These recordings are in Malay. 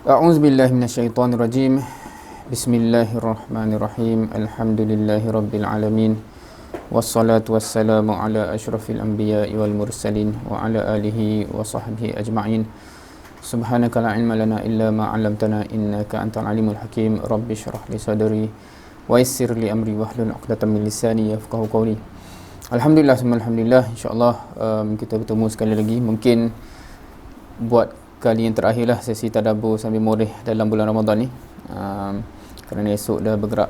A'udzubillahi minasyaitonirrajim. Bismillahirrahmanirrahim. Alhamdulillahi rabbil alamin. Wassalatu wassalamu ala asyrafil anbiya'i wal mursalin wa ala alihi wa sahbihi ajma'in. Subhanaka la ilma lana illa ma 'allamtana innaka antal alimul hakim. Rabbi shrah li sadri wa yassir li amri wahlul 'uqdatam min lisani yafqahu qawli. Alhamdulillah, alhamdulillah, insyaallah kita bertemu sekali lagi. Mungkin buat kali yang terakhir lah sesi tadabbur sambil moreh dalam bulan Ramadan ni, kerana esok dah bergerak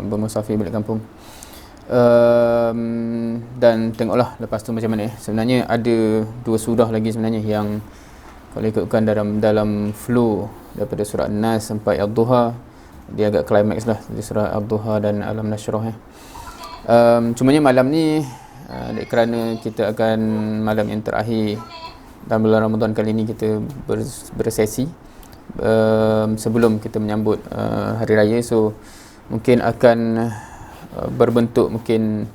bermusafir balik kampung, dan tengoklah lepas tu macam mana. Sebenarnya ada 2 surah lagi sebenarnya yang kalau ikutkan dalam flow daripada surah An-Nas sampai Ad-Duha, dia agak climax lah di surah Ad-Duha dan Alam Nashrah. Cumanya malam ni kerana kita akan malam yang terakhir dalam bulan Ramadan kali ni, kita bersesi sebelum kita menyambut Hari Raya. So mungkin akan berbentuk, mungkin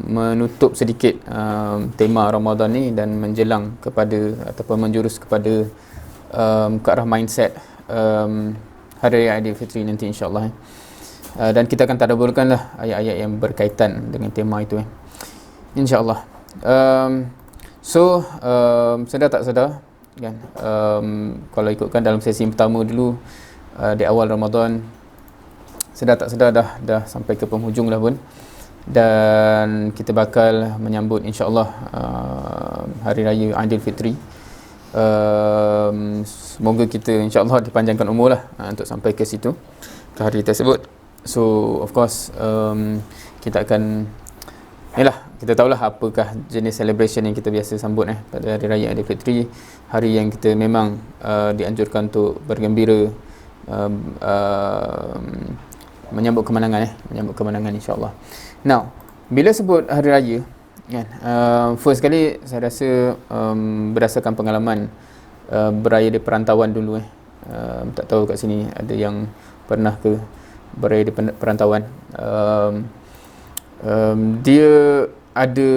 menutup sedikit tema Ramadan ni dan menjelang kepada ataupun menjurus kepada ke arah mindset Hari Raya Aidilfitri nanti, insyaAllah. Dan kita akan tadabburkan lah ayat-ayat yang berkaitan dengan tema itu, insyaAllah. Sedar tak sedar kan, kalau ikutkan dalam sesi pertama dulu, di awal Ramadan, sedar tak sedar dah sampai ke penghujung lah pun, dan kita bakal menyambut insyaAllah Hari Raya Aidilfitri. Semoga kita insyaAllah dipanjangkan umur lah untuk sampai ke situ, ke hari tersebut. So of course kita akan, kita tahulah apakah jenis celebration yang kita biasa sambut pada Hari Raya Aidilfitri, hari yang kita memang dianjurkan untuk bergembira, menyambut kemenangan insya-Allah. Now, bila sebut Hari Raya kan, first kali saya rasa berdasarkan pengalaman beraya di perantauan dulu, tak tahu kat sini ada yang pernah ke beraya di perantauan. Dia ada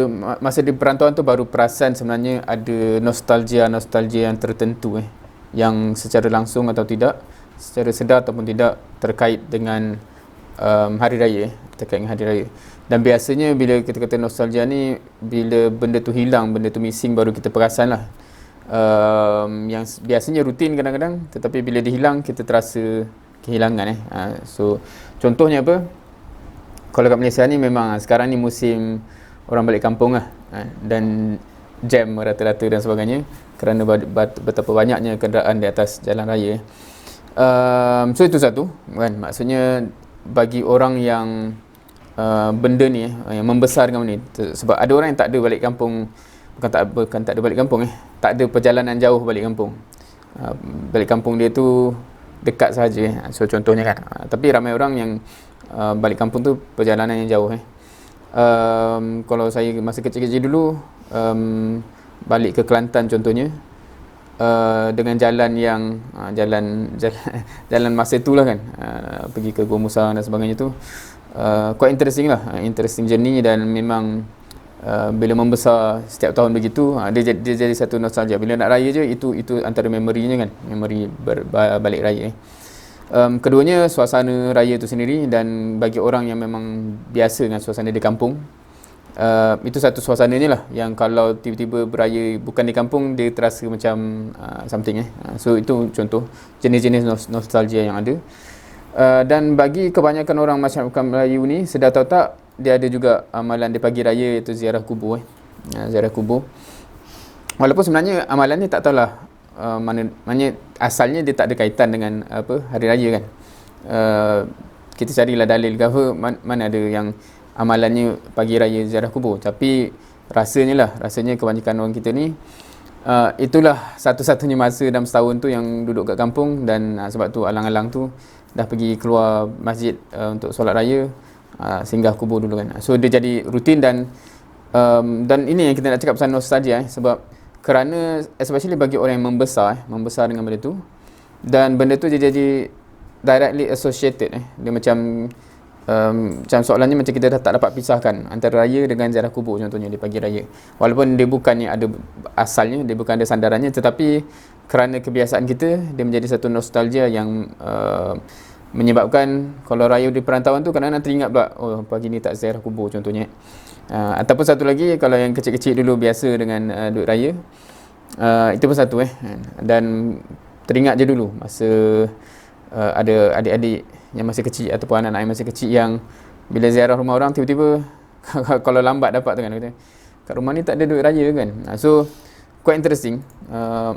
masa di perantauan tu baru perasan sebenarnya ada nostalgia yang tertentu yang secara langsung atau tidak, secara sedar ataupun tidak, terkait dengan Hari Raya, Dan biasanya bila kita kata nostalgia ni, bila benda tu hilang, benda tu missing, baru kita perasan lah. Yang biasanya rutin kadang-kadang, tetapi bila dihilang kita terasa kehilangan. So contohnya apa, kalau kat Malaysia ni memang sekarang ni musim orang balik kampung lah, dan jam rata-rata dan sebagainya kerana betapa banyaknya kenderaan di atas jalan raya. So itu satu kan, maksudnya bagi orang yang benda ni yang membesarkan ni, sebab ada orang yang tak ada balik kampung, bukan tak ada balik kampung, tak ada perjalanan jauh balik kampung. Balik kampung dia tu dekat sahaja. So contohnya kan, tapi ramai orang yang balik kampung tu perjalanan yang jauh. Kalau saya masa kecil-kecil dulu, balik ke Kelantan contohnya, dengan jalan yang jalan masa tu lah kan, pergi ke Gua Musa dan sebagainya tu, quite interesting lah, interesting journey. Dan memang bila membesar setiap tahun begitu, dia jadi satu nostalgia. Bila nak raya je, itu antara memorinya kan, memori balik raya. Keduanya suasana raya itu sendiri, dan bagi orang yang memang biasa dengan suasana di kampung, itu satu suasananya lah yang kalau tiba-tiba beraya bukan di kampung, dia terasa macam something. So itu contoh jenis-jenis nostalgia yang ada. Dan bagi kebanyakan orang masyarakat Melayu ni, sedar atau tak, dia ada juga amalan di pagi raya, iaitu ziarah kubur. Ziarah kubur, walaupun sebenarnya amalan ni tak tahulah maknanya asalnya dia tak ada kaitan dengan hari raya kan. Kita carilah dalil ke apa, mana ada yang amalannya pagi raya ziarah kubur. Tapi rasanya kebanyakan orang kita ni, itulah satu-satunya masa dalam setahun tu yang duduk kat kampung, dan sebab tu alang-alang tu dah pergi keluar masjid untuk solat raya, singgah kubur dulu kan. So dia jadi rutin, dan ini yang kita nak cakap pasal nostalgia, sebab kerana especially bagi orang yang membesar dengan benda tu, dan benda tu dia jadi directly associated, dia macam macam soalannya macam kita dah tak dapat pisahkan antara raya dengan ziarah kubur contohnya di pagi raya. Walaupun dia bukannya ada asalnya, dia bukan ada sandarannya, tetapi kerana kebiasaan kita, dia menjadi satu nostalgia yang menyebabkan kalau raya di perantauan tu kadang-kadang teringat pula, oh pagi ni tak ziarah kubur contohnya. Ataupun satu lagi, kalau yang kecil-kecil dulu biasa dengan duit raya, itu pun satu dan teringat je dulu masa ada adik-adik yang masih kecil ataupun anak-anak yang masih kecil yang bila ziarah rumah orang tiba-tiba kalau lambat dapat tu kan, kata kat rumah ni tak ada duit raya kan. So quite interesting.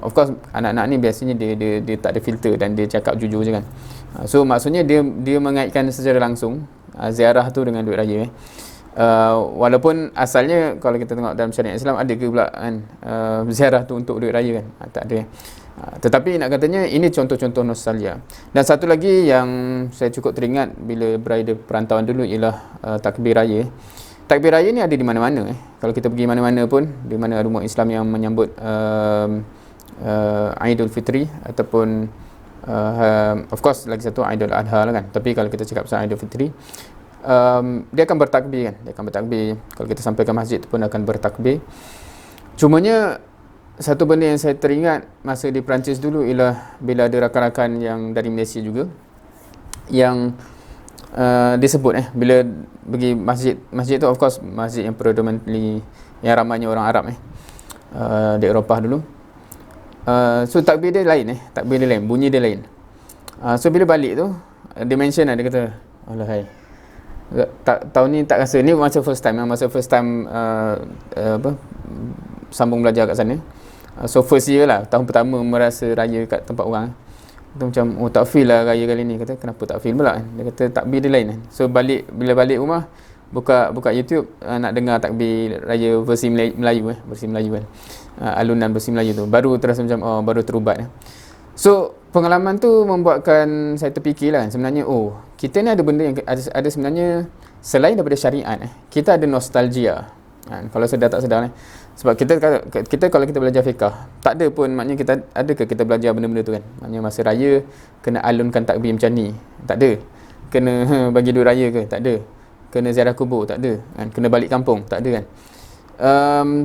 Of course anak-anak ni biasanya dia tak ada filter dan dia cakap jujur je kan. So maksudnya dia mengaitkan secara langsung ziarah tu dengan duit raya. Walaupun asalnya kalau kita tengok dalam syariat Islam ada ke pula kan ziarah tu untuk duit raya kan, tak ada. Tetapi nak katanya ini contoh-contoh nostalgia. Dan satu lagi yang saya cukup teringat bila berada perantauan dulu ialah takbir raya. Takbir raya ni ada di mana-mana Kalau kita pergi mana-mana pun, di mana ada umat Islam yang menyambut Aidul Fitri ataupun of course lagi satu Aidul Adha lah kan. Tapi kalau kita cakap pasal Aidul Fitri, dia akan bertakbir kan. Dia akan bertakbir. Kalau kita sampai ke masjid pun akan bertakbir. Cumanya satu benda yang saya teringat masa di Perancis dulu ialah bila ada rakan-rakan yang dari Malaysia juga yang disebut bila pergi masjid tu, of course masjid yang predominantly yang ramainya orang Arab di Eropah dulu. So takbir dia lain takbir dia lain, bunyi dia lain. So bila balik tu dia mention dia kata, alahai tahun ni tak rasa, ni masa first time sambung belajar kat sana. So first year lah, tahun pertama merasa raya kat tempat orang. Kita macam, oh tak feel lah raya kali ni. Kata, kenapa tak feel pula? Dia kata takbir dia lain. So bila balik rumah, buka YouTube, nak dengar takbir raya versi Melayu versi Melayu kan. Alunan versi Melayu tu. Baru terasa macam, baru terubat. So pengalaman tu membuatkan saya terfikir lah, sebenarnya kita ni ada benda yang ada sebenarnya selain daripada syariat kita ada nostalgia. Kalau sedar tak sedar sebab kita kalau kita belajar fiqh, tak ada pun maknanya adakah kita belajar benda-benda tu kan. Maknanya masa raya kena alunkan takbir macam ni, tak ada. Kena bagi duit raya ke, tak ada. Kena ziarah kubur, tak ada kan. Kena balik kampung, tak ada kan.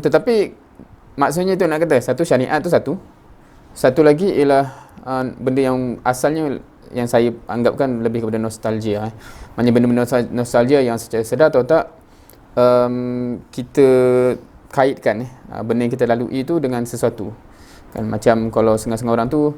Tetapi maksudnya tu nak kata, satu syariat tu satu lagi ialah benda yang asalnya yang saya anggapkan lebih kepada nostalgia. Maknanya benda-benda nostalgia yang secara sedar atau tak kita kaitkan benda yang kita lalui itu dengan sesuatu kan. Macam kalau setengah-setengah orang tu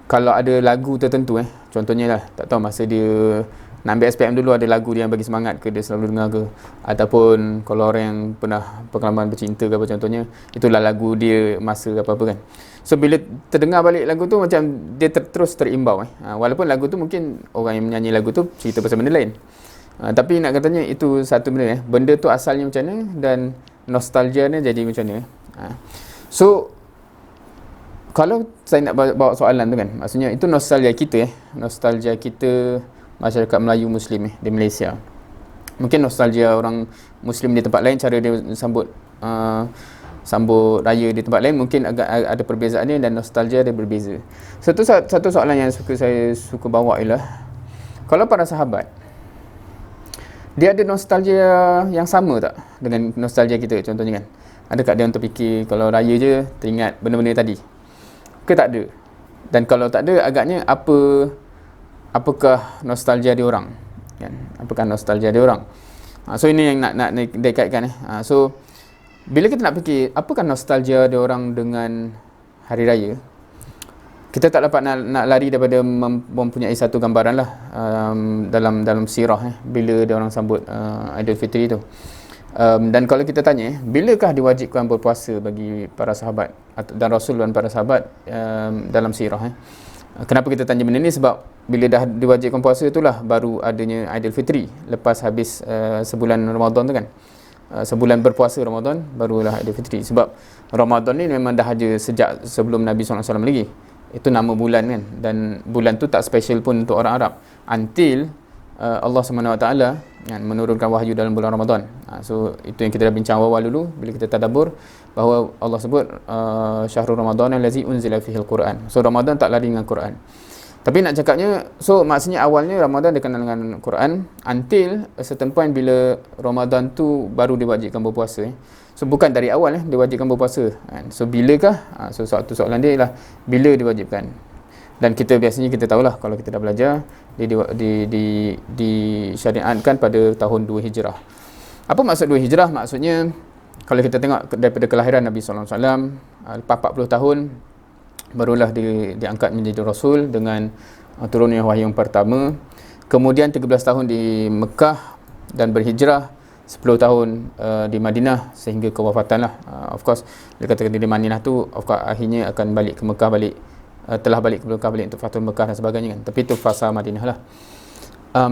kalau ada lagu tertentu contohnya lah, tak tahu masa dia nak ambil SPM dulu ada lagu dia yang bagi semangat ke, dia selalu dengar ke, ataupun kalau orang yang pernah pengalaman bercinta ke apa contohnya, itulah lagu dia masa apa-apa kan. So bila terdengar balik lagu tu macam dia terus terimbau walaupun lagu tu mungkin orang yang menyanyi lagu tu cerita pasal benda lain. Tapi nak katanya itu satu benda benda tu asalnya macam mana dan nostalgia ni jadi macam mana. So kalau saya nak bawa soalan tu kan, maksudnya itu nostalgia kita nostalgia kita masyarakat Melayu Muslim di Malaysia. Mungkin nostalgia orang Muslim di tempat lain, cara dia sambut raya di tempat lain mungkin agak ada perbezaannya dan nostalgia dia berbeza. Satu soalan yang saya suka bawa ialah kalau para sahabat dia ada nostalgia yang sama tak dengan nostalgia kita contohnya kan. Adakah dia untuk fikir kalau raya je teringat benda-benda tadi ke tak ada? Dan kalau tak ada, agaknya apakah nostalgia dia orang kan? Apakah nostalgia dia orang? So ini yang nak dikaitkan So bila kita nak fikir apakah nostalgia dia orang dengan hari raya, kita tak dapat nak lari daripada mempunyai satu gambaran lah dalam sirah bila dia orang sambut Aidil Fitri tu. Dan kalau kita tanya bilakah diwajibkan berpuasa bagi para sahabat dan Rasul dan para sahabat dalam sirah kenapa kita tanya benda ni? Sebab bila dah diwajibkan puasa itulah baru adanya Aidil Fitri lepas habis sebulan Ramadan tu kan. Sebulan berpuasa Ramadan barulah Aidil Fitri. Sebab Ramadan ni memang dah ada sejak sebelum Nabi SAW lagi. Itu nama bulan kan, dan bulan tu tak special pun untuk orang Arab until Allah SWT menurunkan wahyu dalam bulan Ramadan. So itu yang kita dah bincang awal dulu bila kita tadabbur bahawa Allah sebut syahrul Ramadan allazi unzila fihi al-Quran. So Ramadan tak lari dengan Quran. Tapi nak cakapnya, so maksudnya awalnya Ramadan dikenal dengan Quran until a certain point bila Ramadan tu baru diwajibkan berpuasa. So bukan dari awal diwajibkan berpuasa. So bilakah? So satu soalan dia ialah bila diwajibkan. Dan kita biasanya kita tahulah kalau kita dah belajar disyariatkan pada tahun 2 Hijrah. Apa maksud 2 Hijrah? Maksudnya kalau kita tengok daripada kelahiran Nabi sallallahu alaihi wasallam, lepas 40 tahun barulah diangkat menjadi rasul dengan turunnya wahyu yang pertama. Kemudian 13 tahun di Mekah dan berhijrah, 10 tahun di Madinah sehingga kewafatanlah. Of course dia kata di Madinah tu of course akhirnya akan balik ke Mekah, telah balik ke Mekah balik untuk Fathul Mekah dan sebagainya kan. Tapi itu fasa Madinah lah.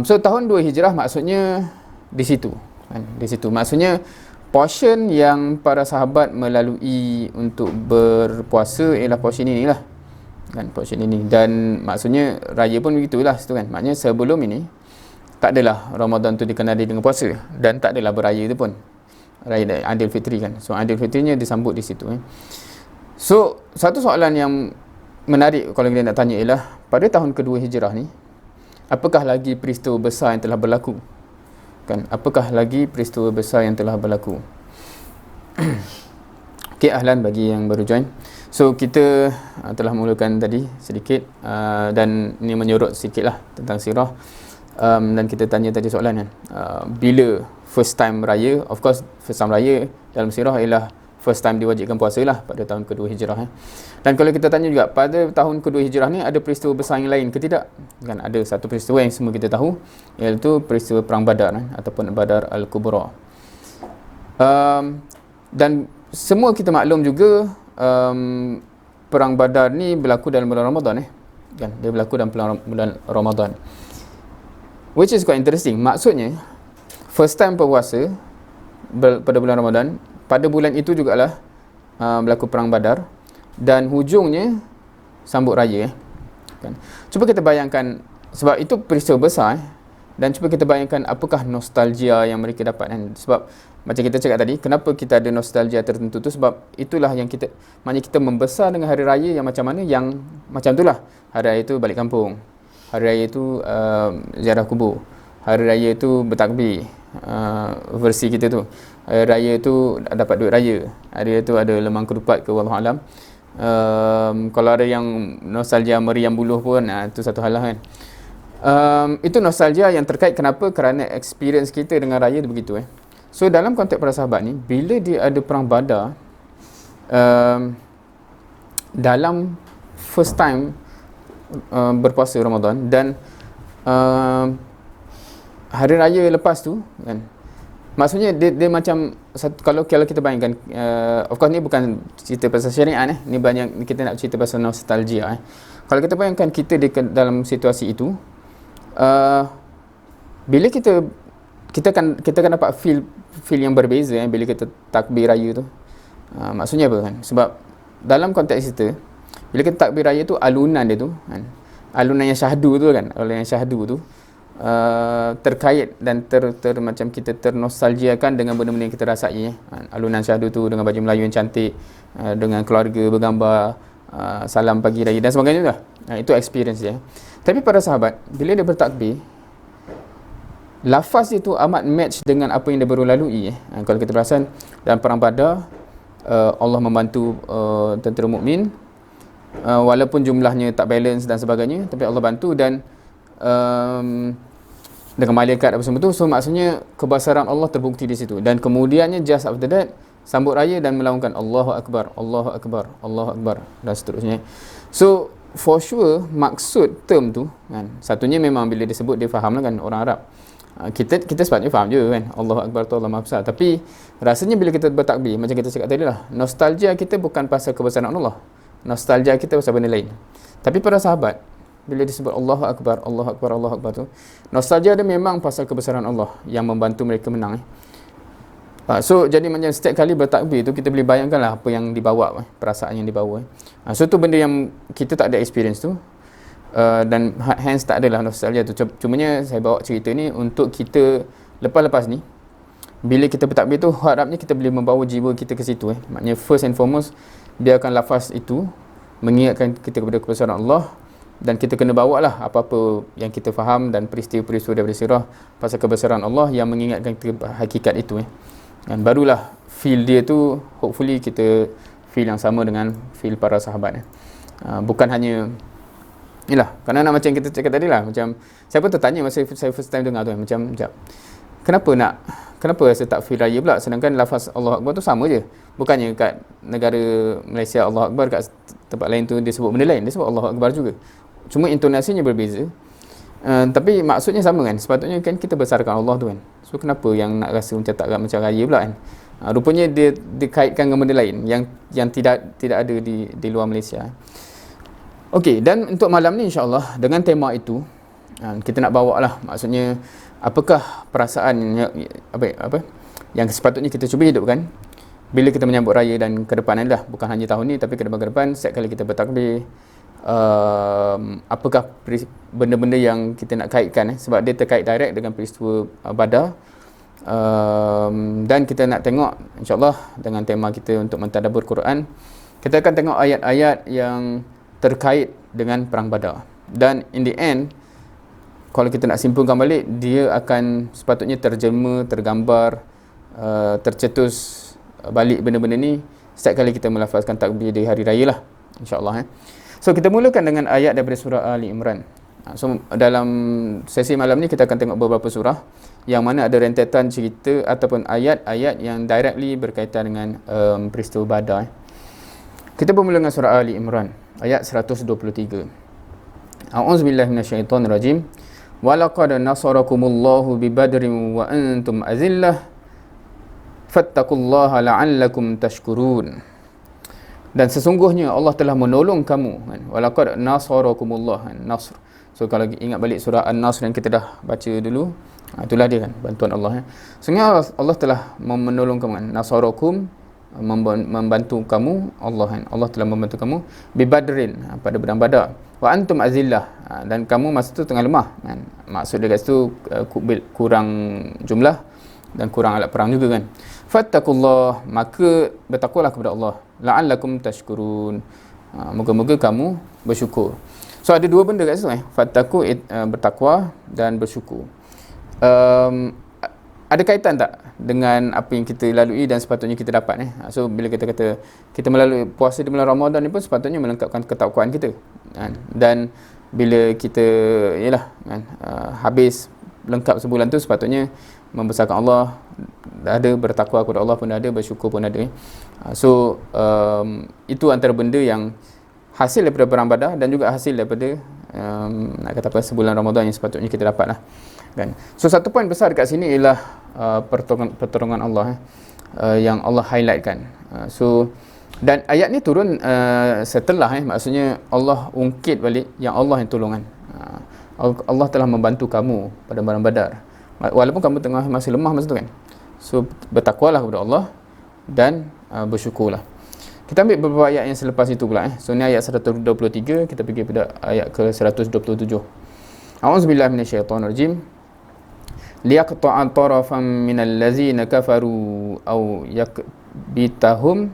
So tahun 2 Hijrah maksudnya di situ kan. Di situ maksudnya portion yang para sahabat melalui untuk berpuasa ialah portion inilah kan, portion ini. Dan maksudnya raya pun begitulah situ kan. Maknanya sebelum ini tak adalah Ramadan tu dikenali dengan puasa dan tak adalah beraya tu pun, raya Aidilfitri kan. So Aidilfitrinya disambut di situ So satu soalan yang menarik kalau kita nak tanya ialah pada tahun kedua Hijrah ni, apakah lagi peristiwa besar yang telah berlaku kan? Apakah lagi peristiwa besar yang telah berlaku? Okay, ahlan bagi yang baru join. So kita telah mulakan tadi sedikit dan ini menyorot sedikit lah tentang sirah. Dan kita tanya tadi soalan kan, bila first time raya? Of course first time raya dalam sirah ialah first time diwajibkan puasa lah pada tahun kedua Hijrah Dan kalau kita tanya juga pada tahun kedua Hijrah ni ada peristiwa besar yang lain ke tidak? Kan ada satu peristiwa yang semua kita tahu, iaitu peristiwa perang Badar ataupun Badar Al-Kubra. Dan semua kita maklum juga perang Badar ni berlaku dalam bulan Ramadan kan, dia berlaku dalam bulan Ramadan, which is quite interesting. Maksudnya first time berpuasa pada bulan Ramadan, pada bulan itu jugalah berlaku perang Badar dan hujungnya sambut raya kan. Cuba kita bayangkan, sebab itu peristiwa besar dan cuba kita bayangkan apakah nostalgia yang mereka dapat kan. Sebab macam kita cakap tadi, kenapa kita ada nostalgia tertentu tu, sebab itulah yang kita, maknanya kita membesar dengan hari raya yang macam mana, yang macam itulah. Hari raya itu balik kampung, hari raya itu ziarah kubur, hari raya itu bertakbir, versi kita tu. Hari raya tu dapat duit raya, hari raya tu ada lemang ketupat ke wallahualam. Kalau ada yang nostalgia meriam buluh pun, itu satu hal lah kan. Itu nostalgia yang terkait kenapa, kerana experience kita dengan raya tu begitu So dalam konteks para sahabat ni, bila dia ada perang Badar, dalam first time berpuasa Ramadan dan hari raya lepas tu kan, maksudnya dia macam kalau kita bayangkan, of course ni bukan cerita pasal syariat ni banyak kita nak cerita pasal nostalgia Kalau kita bayangkan kita dalam situasi itu, bila kita akan dapat feel yang berbeza bila kita takbir raya tu. Maksudnya apa kan? Sebab dalam konteks kita, bila kita takbir raya tu, alunan dia tu kan, alunan yang syahdu tu kan, alunan yang syahdu tu terkait dan macam kita ternostalgiakan dengan benda-benda yang kita rasai alunan syahdu tu dengan baju Melayu yang cantik, dengan keluarga bergambar, salam pagi raya dan sebagainya lah. Itu experience dia. Tapi para sahabat, bila dia bertakbir, lafaz itu amat match dengan apa yang dia baru lalui. Kalau kita perasan dalam perang Badar, Allah membantu tentera mukmin, walaupun jumlahnya tak balance dan sebagainya, tapi Allah bantu dan dengan malaikat apa semua tu. So maksudnya kebesaran Allah terbukti di situ. Dan kemudiannya just after that, sambut raya dan melaungkan Allahu Akbar, Allahu Akbar, Allahu Akbar dan seterusnya. So for sure maksud term tu kan, satunya memang bila disebut dia faham lah kan, orang Arab. Kita sepatutnya faham je kan, Allahu Akbar tu Allah Maha Besar. Tapi rasanya bila kita bertakbir, macam kita cakap tadi lah, nostalgia kita bukan pasal kebesaran Allah, nostalgia kita pasal benda lain. Tapi para sahabat, bila disebut Allahu Akbar, Allahu Akbar, Allahu Akbar tu, nostalgia dia memang pasal kebesaran Allah yang membantu mereka menang. So jadi macam setiap kali bertakbir tu, kita boleh bayangkan lah apa yang dibawa, perasaan yang dibawa. So tu benda yang kita tak ada experience tu, dan hence tak adalah nostalgia tu. Cumanya saya bawa cerita ni untuk kita lepas-lepas ni, bila kita bertakbir tu, harapnya kita boleh membawa jiwa kita ke situ. Maknanya first and foremost, biarkan lafaz itu mengingatkan kita kepada kebesaran Allah, dan kita kena bawa lah apa-apa yang kita faham dan peristiwa-peristiwa daripada sirah pasal kebesaran Allah yang mengingatkan kita hakikat itu. Dan barulah feel dia tu, hopefully kita feel yang sama dengan feel para sahabat. Bukan hanya yalah, kerana nak macam kita cakap tadi lah, macam saya pun tertanya masa saya first time dengar tu macam kenapa saya tak feel raya pula, sedangkan lafaz Allah Akbar tu sama je. Bukannya kat negara Malaysia Allah Akbar, kat tempat lain tu dia sebut benda lain, dia sebut Allah Akbar juga, cuma intonasinya berbeza. Tapi maksudnya sama kan. Sepatutnya kan kita besarkan Allah tu kan. So kenapa yang nak rasa macam tak macam raya pula kan? Rupanya dia dikaitkan dengan benda lain yang tidak ada di luar Malaysia. Okey, dan untuk malam ni insya-Allah dengan tema itu kita nak bawa lah, maksudnya apakah perasaan yang sepatutnya kita cuba hidupkan bila kita menyambut raya dan ke depan adalah bukan hanya tahun ni tapi ke depan setiap kali kita bertakbir. Apakah benda-benda yang kita nak kaitkan sebab dia terkait direct dengan peristiwa Badar. Dan kita nak tengok insya-Allah dengan tema kita untuk mentadabbur Quran, kita akan tengok ayat-ayat yang terkait dengan perang Badar, dan in the end kalau kita nak simpulkan balik, dia akan sepatutnya terjema, tergambar, tercetus balik benda-benda ni setiap kali kita melafazkan takbir di hari raya lah, insya-Allah. So kita mulakan dengan ayat daripada surah Ali Imran. So dalam sesi malam ni kita akan tengok beberapa surah yang mana ada rentetan cerita ataupun ayat-ayat yang directly berkaitan dengan peristiwa Badar. Kita bermula dengan surah Ali Imran ayat 123. A'udzubillahi minasyaitonirrajim. Walaqad nasarakumullahu bibadrin wa antum azillah fattaqullaha la'allakum tashkurun. Dan sesungguhnya Allah telah menolong kamu kan. Walaqad nasarakumullah kan, nasr. So kalau ingat balik surah An-Nasr yang kita dah baca dulu, itulah dia kan, bantuan Allah. Sebenarnya Allah telah menolong kamu kan. Nasarakum, membantu kamu Allah kan. Allah telah membantu kamu bi badrin, pada perang Badar. Wa antum azillah, dan kamu masa tu tengah lemah kan. Maksud dia kat situ kurang jumlah dan kurang alat perang juga kan. Fattaqullah, maka bertakwalah kepada Allah. La'allakum tashkurun, moga-moga kamu bersyukur. So ada dua benda kat situ fattaqu, bertakwa, dan bersyukur. Ada kaitan tak dengan apa yang kita lalui dan sepatutnya kita dapat So bila kita kata kita melalui puasa di bulan Ramadan ni pun sepatutnya melengkapkan ketakwaan kita kan? Dan bila kita habis lengkap sebulan tu sepatutnya membesarkan Allah, ada bertakwa kepada Allah pun ada, bersyukur pun ada. So itu antara benda yang hasil daripada perang Badar dan juga hasil daripada nak kata apa, sebulan Ramadan yang sepatutnya kita dapat lah kan. So satu poin besar dekat sini ialah pertolongan Allah yang Allah highlightkan. So dan ayat ni turun setelah maksudnya Allah ungkit balik yang Allah yang tolongan. Allah telah membantu kamu pada perang Badar walaupun kamu tengah masih lemah masa tu kan. So bertakwalah kepada Allah dan bersyukurlah. Kita ambil beberapa ayat yang selepas itu pula. So ni ayat 123, kita pergi pada ayat ke 127. A'udzubillahi minasyaitonirrajim. Liyaqta'a tarafan minal ladzina kafaru aw yakbitahum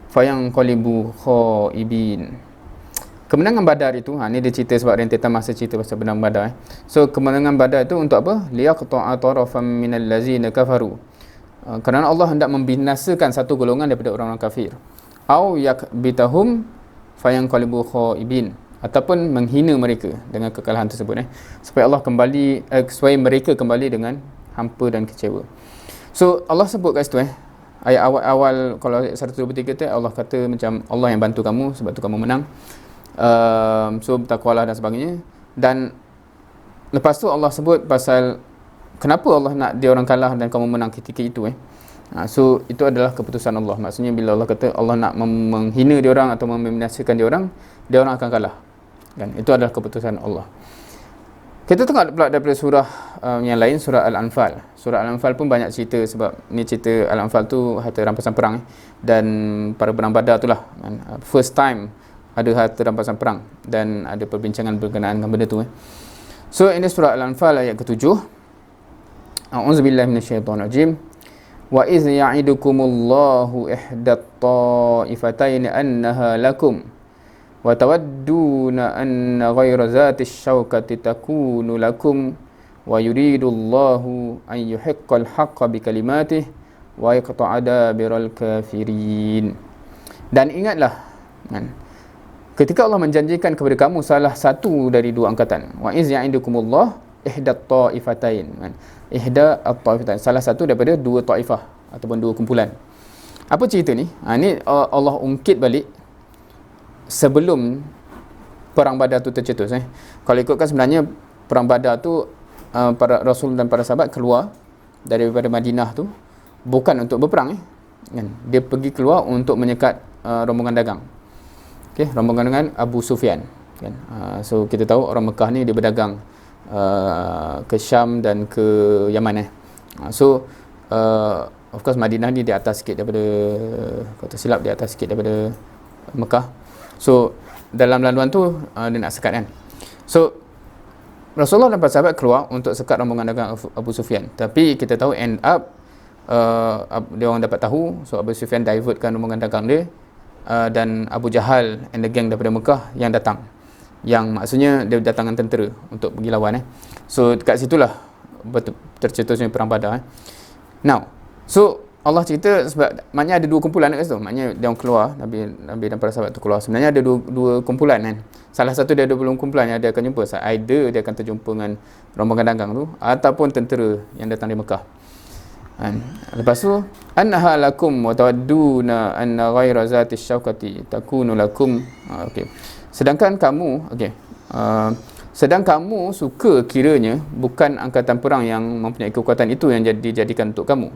fayanqalibu khaibin. Kemenangan Badar itu, ni dia cerita sebab rentetan masa cerita pasal benang Badar. So kemenangan Badar itu untuk apa? Liyaqta'a tarafan minal ladzina kafaru. Kerana Allah hendak membinasakan satu golongan daripada orang-orang kafir. Au yakbitahum fayanqalibu khaibin, ataupun menghina mereka dengan kekalahan tersebut supaya Allah kembali supaya mereka kembali dengan hampa dan kecewa. So Allah sebut kat situ ayat awal kalau ayat 123 tu Allah kata macam Allah yang bantu kamu sebab tu kamu menang. So bertakwalah dan sebagainya. Dan lepas tu Allah sebut pasal kenapa Allah nak dia orang kalah dan kamu menang ketika itu So itu adalah keputusan Allah. Maksudnya bila Allah kata Allah nak menghina dia orang atau membinasakan dia orang akan kalah kan. Itu adalah keputusan Allah. Kita tengok pula daripada surah yang lain, surah Al-Anfal. Surah Al-Anfal pun banyak cerita sebab ni cerita Al-Anfal tu harta rampasan perang dan pada perang Badar tu lah kan. First time ada harta rampasan perang dan ada perbincangan berkenaan dengan benda tu So ini surah Al-Anfal ayat ke-7. A'udzubillahi minasyaitonirrajim. Wa iz ya'idukumullahu ihdat ta'ifatayn annaha lakum wa tawadduna anna ghayra zati syaukati takunu lakum wa yuridullahu an yuhiqqal haqqa bi kalimatih wa yaqta'a dabiral kafirin. Dan ingatlah kan, ketika Allah menjanjikan kepada kamu salah satu dari dua angkatan, wa iz ya'idukumullah ihdat ta'ifatain kan, ihda at-ta'ifatain, salah satu daripada dua taifah ataupun dua kumpulan. Apa cerita ni? Ni Allah ungkit balik sebelum perang Badar tu tercetus. Kalau ikutkan sebenarnya perang Badar tu para Rasul dan para sahabat keluar daripada Madinah tu bukan untuk berperang kan. Dia pergi keluar untuk menyekat rombongan dagang. Okey, rombongan dengan Abu Sufyan kan. So kita tahu orang Mekah ni dia berdagang ke Syam dan ke Yaman So of course Madinah ni di atas sikit daripada, kalau tak silap di atas sikit daripada Mekah. So dalam laluan tu dia nak sekat kan. So Rasulullah dan para sahabat keluar untuk sekat rombongan dagang Abu Sufyan. Tapi kita tahu end up dia orang dapat tahu, so Abu Sufyan divertkan rombongan dagang dia, dan Abu Jahal and the gang daripada Mekah yang datang, yang maksudnya dia datangkan tentera untuk pergi lawan So dekat situlah tercetusnya perang Badar Now, so Allah cerita sebab maknanya ada dua kumpulan kat situ. Maknanya dia orang keluar, Nabi dan para sahabat tu keluar. Sebenarnya ada dua kumpulan kan. Salah satu dia ada belum kumpulan yang dia akan jumpa. Either dia akan terjumpa dengan rombongan dagang tu ataupun tentera yang datang dari Mekah. Lepas tu annaha lakum wa tawadduna anna ghayra zati syaukati takunu lakum. Okey. Sedang kamu suka kiranya bukan angkatan perang yang mempunyai kekuatan itu yang dijadikan untuk kamu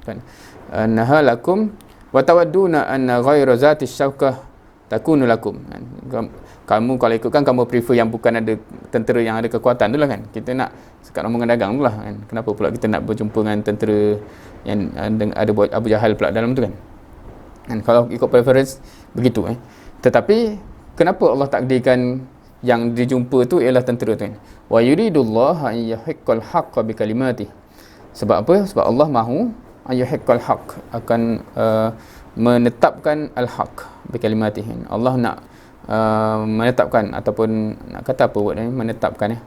kan. Annaha lakum wa tawadduna anna ghayra zati syaukah takunu lakum. Kamu kalau ikutkan kamu prefer yang bukan ada tentera yang ada kekuatan tu lah kan. Kita nak sekat rombongan dagang tu lah kan. Kenapa pula kita nak berjumpa dengan tentera yang ada Abu Jahal pula dalam tu kan. Kalau ikut preference begitu Tetapi kenapa Allah takdirkan yang dijumpa tu ialah tentera tu kan. Wa yuridullah an yahiqqal haqqa bi kalimatih. Sebab apa? Sebab Allah mahu an yahiqqal haqq, akan menetapkan al-haq bi kalimatih. Allah nak menetapkan ataupun nak kata apa word ni, menetapkan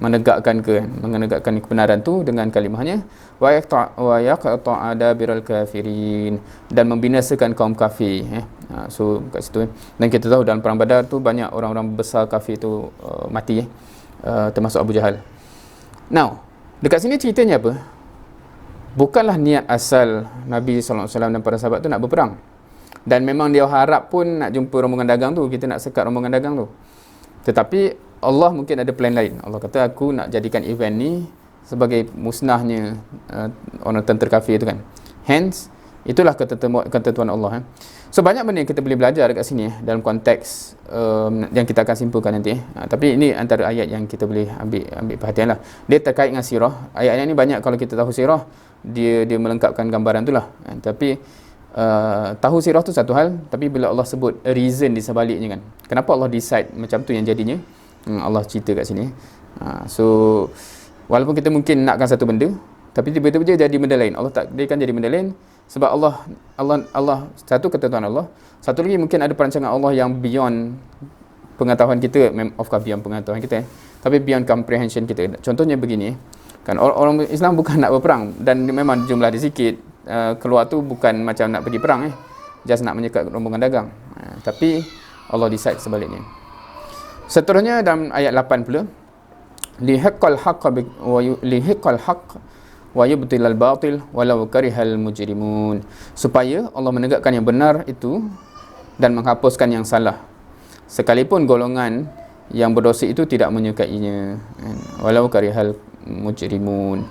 menegakkan menegakkan kebenaran tu dengan kalimahnya, wa yaqta'a dabiral kafirin, dan membinasakan kaum kafir so kat situ dan kita tahu dalam perang Badar tu banyak orang-orang besar kafir tu mati termasuk Abu Jahal. Now dekat sini ceritanya apa? Bukanlah niat asal Nabi SAW dan para sahabat tu nak berperang, dan memang dia harap pun nak jumpa rombongan dagang tu, kita nak sekat rombongan dagang tu. Tetapi Allah mungkin ada plan lain. Allah kata aku nak jadikan event ni sebagai musnahnya orang tentera kafir tu kan. Hence itulah ketentuan Allah So banyak benda yang kita boleh belajar dekat sini dalam konteks yang kita akan simpulkan nanti tapi ini antara ayat yang kita boleh ambil perhatian lah. Dia terkait dengan sirah. Ayat-ayat ni banyak kalau kita tahu sirah, dia melengkapkan gambaran tu lah tapi tahu sirah tu satu hal, tapi bila Allah sebut reason di sebaliknya kan, kenapa Allah decide macam tu yang jadinya, Allah cerita kat sini. So walaupun kita mungkin nakkan satu benda, tapi tiba-tiba dia jadi benda lain. Allah takdirkan jadi benda lain sebab Allah satu ketentuan Allah, satu lagi mungkin ada perancangan Allah yang beyond pengetahuan kita, of course beyond pengetahuan kita tapi beyond comprehension kita. Contohnya begini kan, orang Islam bukan nak berperang dan memang jumlah dia sikit, keluar tu bukan macam nak pergi perang just nak menyekat rombongan dagang, tapi Allah decide sebaliknya. Seterusnya dalam ayat 8 pula, lihiqqal haqq wa yubtilal batil walau karihal mujrimun, supaya Allah menegakkan yang benar itu dan menghapuskan yang salah sekalipun golongan yang berdosa itu tidak menyukainya, walau karihal mujrimun.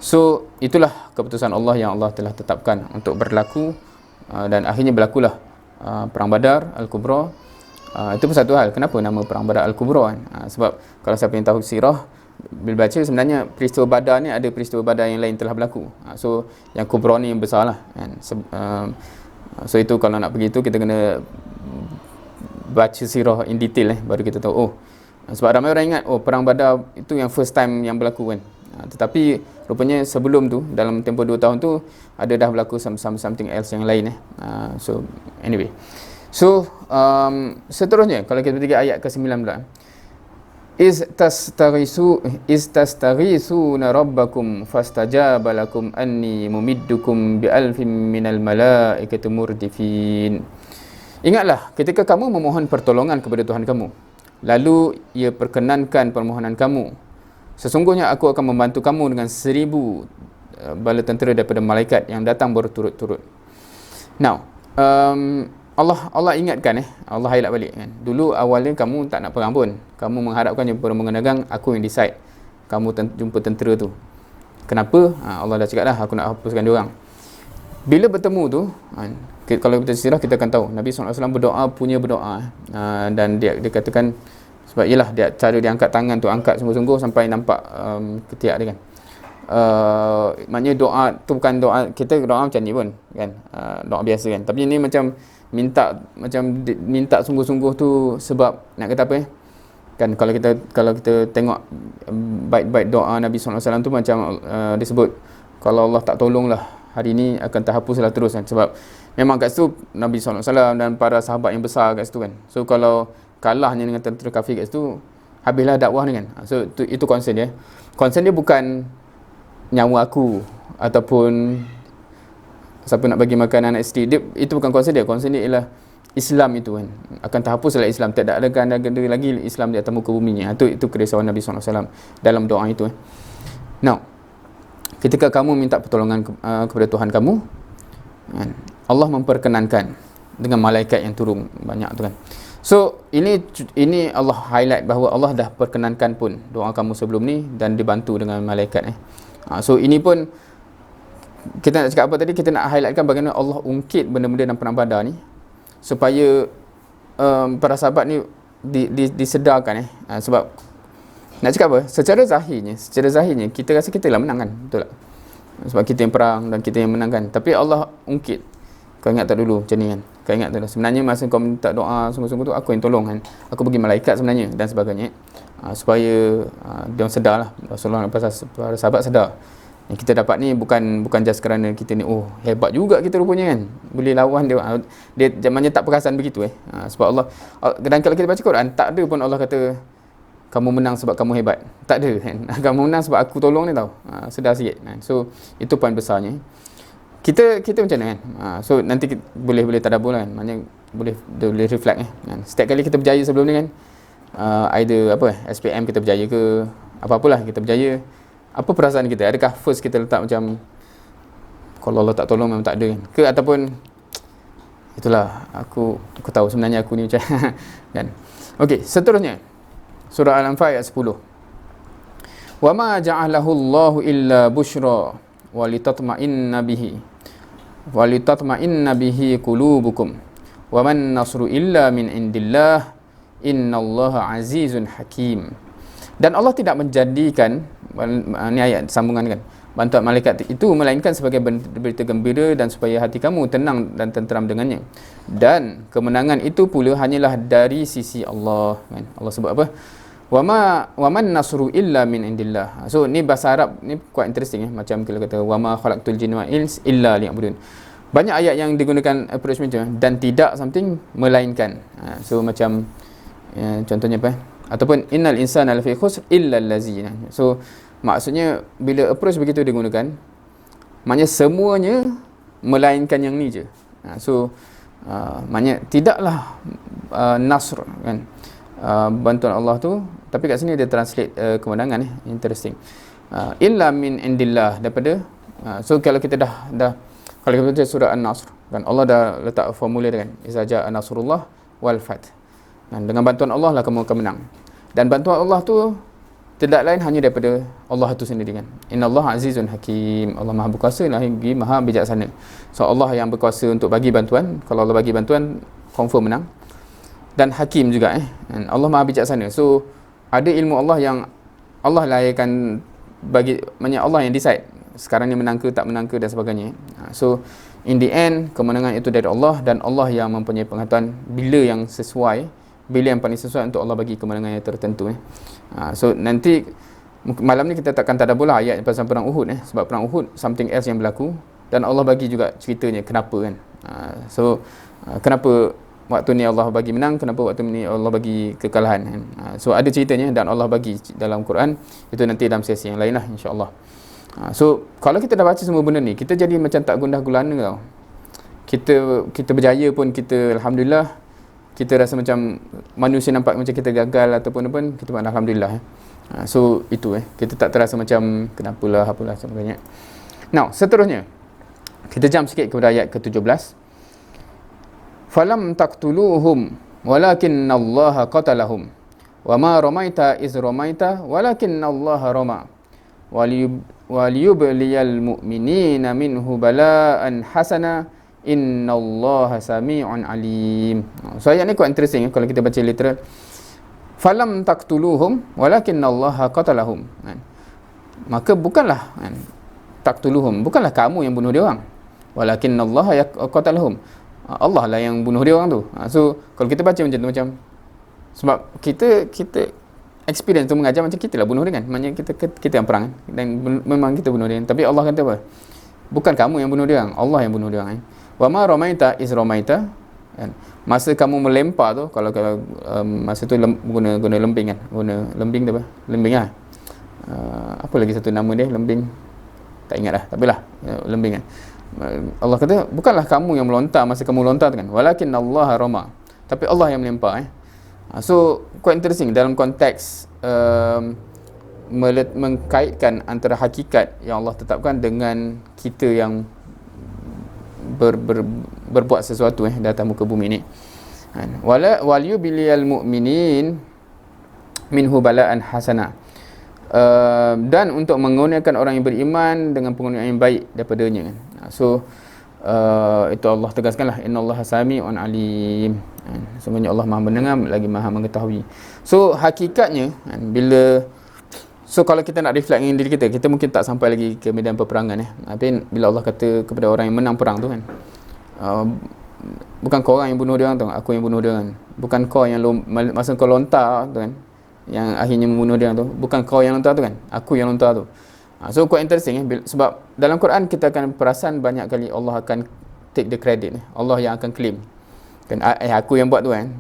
So itulah keputusan Allah yang Allah telah tetapkan untuk berlaku, dan akhirnya berlakulah perang Badar Al-Kubra. Itu pun satu hal, kenapa nama perang Badar Al-Kubra sebab kalau siapa yang tahu sirah, bila baca sebenarnya peristiwa Badar ni ada peristiwa Badar yang lain telah berlaku. So yang Kubra ni yang besar lah kan. So itu kalau nak pergi tu kita kena baca sirah in detail baru kita tahu. Sebab ramai orang ingat perang Badar itu yang first time yang berlaku kan. Tetapi rupanya sebelum tu, dalam tempoh 2 tahun tu ada dah berlaku something else yang lain So anyway, So seterusnya kalau kita pergi ayat ke-9 pula, istastaghisuna rabbakum fastajaba lakum anni mumiddukum bi alfin minal malaikati murdifin. Ingatlah ketika kamu memohon pertolongan kepada Tuhan kamu, lalu ia perkenankan permohonan kamu, sesungguhnya aku akan membantu kamu dengan 1000 bala tentera daripada malaikat yang datang berturut-turut. Now Allah ingatkan Allah highlight balik kan. Dulu awalnya kamu tak nak perang pun. Kamu mengharapkan jumpa rombongan dagang, aku yang decide. Kamu jumpa tentera tu. Kenapa? Allah dah cakap dah, aku nak hapuskan dia orang. Bila bertemu tu, kalau kita sirah kita akan tahu Nabi SAW berdoa dan dia katakan, sebab ialah cara dia angkat tangan tu, angkat sungguh-sungguh sampai nampak ketiak dia kan. Maknanya doa tu bukan doa kita doa macam ni pun kan, doa biasa kan, tapi ini macam minta sungguh-sungguh tu. Sebab nak kata apa kan, kalau kita tengok bait-bait doa Nabi SAW tu macam disebut, kalau Allah tak tolonglah hari ni akan terhapuslah terus kan. Sebab memang kat situ Nabi SAW dan para sahabat yang besar kat situ kan. So kalau kalahnya dengan tentera kafir kat situ, habislah dakwah ni kan. So itu concern dia. Concern dia bukan nyawa aku ataupun siapa nak bagi makan anak isteri dia, itu bukan concern dia. Concern dia ialah Islam itu kan, akan terhapuslah Islam, tak ada lagi Islam di atas muka bumi ni. Itu kerisauan Nabi SAW dalam doa itu. Now ketika kamu minta pertolongan kepada Tuhan kamu, Allah memperkenankan dengan malaikat yang turun banyak tu kan. So ini Allah highlight bahawa Allah dah perkenankan pun doa kamu sebelum ni dan dibantu dengan malaikat. So ini pun kita nak cakap apa tadi, kita nak highlightkan bagaimana Allah ungkit benda-benda dalam perang Badar ni supaya para sahabat ni disedarkan sebab nak cakap apa, secara zahirnya kita rasa kita lah menang kan, betul tak? Sebab kita yang perang dan kita yang menang kan, tapi Allah ungkit, kau ingat tak dulu macam ni kan, kau ingat tak sebenarnya masa kau minta doa sungguh-sungguh tu aku yang tolong kan, aku bagi malaikat sebenarnya dan sebagainya, supaya dia sedar lah, Rasulullah dan para sahabat sedar yang kita dapat ni bukan just kerana kita ni hebat juga kita rupanya kan, boleh lawan dia zamannya tak perasan begitu sebab Allah. Dan kalau kita baca Quran, tak ada pun Allah kata kamu menang sebab kamu hebat, tak ada kan. Kamu menang sebab aku tolong ni tau. Sedar sikit kan. So itu poin besarnya. Kita macam mana kan, so nanti boleh tadabbur kan, maknanya boleh reflect kan. Setiap kali kita berjaya sebelum ni kan, either SPM kita berjaya ke apa-apalah kita berjaya, apa perasaan kita? Adakah first kita letak macam kalau Allah tak tolong memang tak ada kan? Ke ataupun itulah aku tahu sebenarnya aku ni macam kan. Okey, seterusnya surah Al-Anfal ayat 10. Wa ma ja'alahu Allahu illa busyra wa litatma'inna bihi qulubukum wa man nasru illa min indillah innallaha azizun hakim. Dan Allah tidak menjadikan, ni ayat sambungan kan, bantuan malaikat itu melainkan sebagai berita gembira dan supaya hati kamu tenang dan tenteram dengannya. Dan kemenangan itu pula hanyalah dari sisi Allah kan. Allah sebut apa? Wa man nasru illa min indillah. So ni bahasa Arab ni quite interesting macam kita kata wa ma khalaqtul jinna wal ins illa liya'budun. Banyak ayat yang digunakan approach macam dan tidak something melainkan. So macam contohnya apa? Ataupun innal insana lafi khusr illa allazina. So maksudnya bila approach begitu digunakan, maknanya semuanya melainkan yang ni je. So maknanya tidaklah nasr kan, bantuan Allah tu, tapi kat sini dia translate kemenangan interesting. Illa min indillah, daripada so kalau kita dah kalau kita baca surah An-Nasr kan, Allah dah letak formulir kan, iza jaa nasrullah wal fath. Dan dengan bantuan Allah lah kamu akan menang. Dan bantuan Allah tu tidak lain hanya daripada Allah itu sendiri kan. Innallaha azizun hakim. Allah Maha berkuasa lagi Maha bijaksana. So Allah yang berkuasa untuk bagi bantuan. Kalau Allah bagi bantuan, confirm menang. Dan hakim juga Dan Allah Maha bijaksana. So ada ilmu Allah yang Allah lah akan bagi, maknanya Allah yang decide sekarang ni menang ke tak menang ke dan sebagainya. So in the end kemenangan itu dari Allah, dan Allah yang mempunyai pengetahuan bila yang sesuai, bila yang paling sesuai untuk Allah bagi kemenangan yang tertentu. So nanti malam ni kita takkan tadabbur lah ayat pasal perang Uhud sebab perang Uhud something else yang berlaku, dan Allah bagi juga ceritanya kenapa kan. So kenapa waktu ni Allah bagi menang, kenapa waktu ni Allah bagi kekalahan kan. So ada ceritanya dan Allah bagi dalam Quran, itu nanti dalam sesi yang lain lah insya-Allah. So kalau kita dah baca semua benda ni, kita jadi macam tak gundah gulana tau. Kita berjaya pun kita alhamdulillah, kita rasa macam manusia nampak macam kita gagal ataupun apa, kita pun alhamdulillah. So itu kita tak terasa macam kenapalah apalah sebagainya. Now seterusnya kita jump sikit kepada ayat ke-17. Falam taqtuluhum walakinallaha qatalahum wama ramaita iz ramaita walakinallaha rama waliyubliyal mu'minina minhu bala'an hasana innallaha sami'un alim. So ayat ni quite interesting kalau kita baca literal. Falam taqtuluhum walakinallaha qatalahum. Maka bukanlah taqtuluhum, bukanlah kamu yang bunuh dia orang. Walakinallaha qatalahum. Allah lah yang bunuh dia orang tu. So kalau kita baca macam tu, macam sebab kita experience tu mengajar macam kita lah bunuh dia kan. Maknanya kita yang perang dan memang kita bunuh dia. Tapi Allah kata apa? Bukan kamu yang bunuh dia orang, Allah yang bunuh dia orang. Wa ma ramaita iz ramaita. Masa kamu melempar tu, kalau masa tu guna lembing kan. Guna lembing tu apa? Lembing lah. Apa lagi satu nama dia? Lembing. Tak ingat lah. Tapi lah lembing kan. Allah kata bukanlah kamu yang melontar masa kamu lontar tu kan, walakinallaha rama, tapi Allah yang melempar. So quite interesting dalam konteks mengkaitkan antara hakikat yang Allah tetapkan dengan kita yang berbuat sesuatu di atas muka bumi ni. Waliyubliyal mu'minin minhu bala'an hasana. Dan untuk mengurniakan orang yang beriman dengan pengurniaan yang baik daripadanya kan. So itu Allah tegaskanlah, innallaha sami'un alim. Sungguhnya Allah Maha mendengar lagi Maha mengetahui. So hakikatnya kalau kita nak reflect dengan diri kita mungkin tak sampai lagi ke medan peperangan Tapi bila Allah kata kepada orang yang menang perang tu kan, bukan kau orang yang bunuh dia orang tu, aku yang bunuh dia orang. Bukan kau yang masa kau lontar tu kan, yang akhirnya membunuh dia tu, bukan kau yang lontar tu kan, aku yang lontar tu. So quite interesting sebab dalam Quran kita akan perasan banyak kali Allah akan take the credit, Allah yang akan claim kan, aku yang buat tu kan,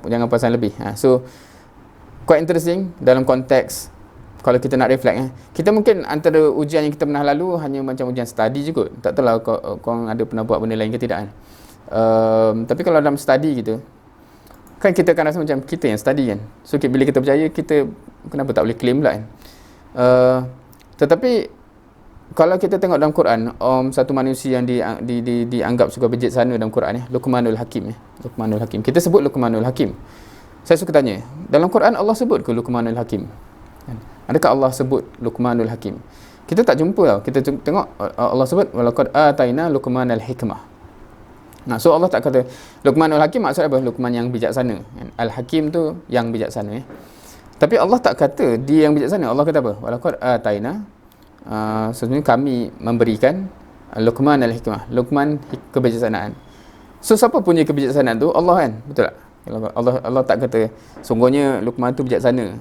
jangan perasan lebih. So quite interesting dalam konteks kalau kita nak reflect kita mungkin antara ujian yang kita pernah lalu hanya macam ujian study je kot, tak tahulah kau ada pernah buat benda lain ke tidak kan. Tapi kalau dalam study kita kan, kita akan rasa macam kita yang study kan. So bila kita berjaya, kita kenapa tak boleh claim pula kan. Tetapi kalau kita tengok dalam Quran, satu manusia yang dianggap suka bijaksana dalam Quran Luqmanul Hakim Luqmanul Hakim. Kita sebut Luqmanul Hakim. Saya suka tanya, dalam Quran Allah sebut ke Luqmanul Hakim? Adakah Allah sebut Luqmanul Hakim? Kita tak jumpa tau. Kita tengok Allah sebut walaqad ataina Luqmanal hikmah. So Allah tak kata Luqmanul Hakim, maksud apa? Luqman yang bijaksana. Al-Hakim tu yang bijaksana Tapi Allah tak kata dia yang bijaksana. Allah kata apa? Walaqad ataina, sebenarnya kami memberikan Luqman al-hikmah, Luqman kebijaksanaan. So siapa punya kebijaksanaan tu? Allah kan? Betul tak? Allah tak kata sungguhnya Luqman tu bijaksana.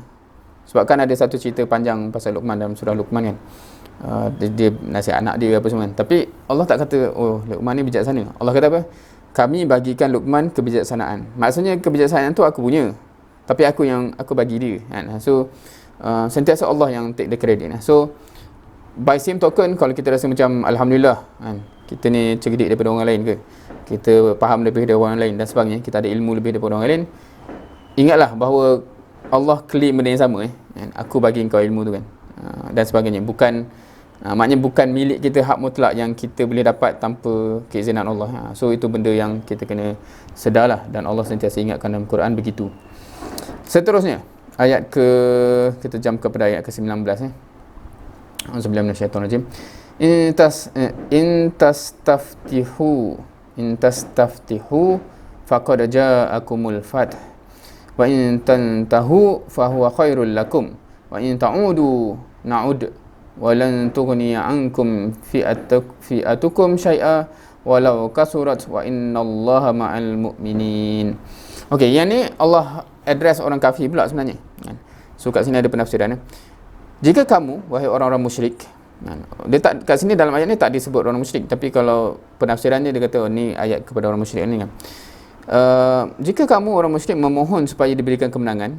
Sebab kan ada satu cerita panjang pasal Luqman dalam surah Luqman kan. Dia nasihat anak dia apa semua kan. Tapi Allah tak kata Luqman ni bijaksana. Allah kata apa? Kami bagikan Luqman kebijaksanaan. Maksudnya kebijaksanaan tu aku punya, tapi aku bagi dia kan. So sentiasa Allah yang take the credit. So by same token, kalau kita rasa macam alhamdulillah kan, kita ni cerdik daripada orang lain ke, kita faham lebih daripada orang lain dan sebagainya, kita ada ilmu lebih daripada orang lain, ingatlah bahawa Allah claim benda yang sama kan? Aku bagi kau ilmu tu kan, dan sebagainya. Maknanya bukan milik kita, hak mutlak yang kita boleh dapat tanpa keizinan Allah. So itu benda yang kita kena sedarlah, dan Allah sentiasa ingatkan dalam Quran begitu. Seterusnya kita jump kepada ayat ke-19 Auzubillahi minasyaitonirrajim. In tastaftihu faqad ja'akumul fath wa in tantahu fahuwa khairul lakum wa in ta'udu na'ud wa lan tughni 'ankum fi'atukum syai'a walau kasurat wa innallaha ma'al mu'minin. Okey, yang ni Allah address orang kafir pula sebenarnya. So kat sini ada penafsiran. Jika kamu, wahai orang-orang musyrik, dia tak, kat sini dalam ayat ni tak disebut orang musyrik, tapi kalau penafsirannya dia kata ni ayat kepada orang musyrik ni kan. Jika kamu orang musyrik memohon supaya diberikan kemenangan,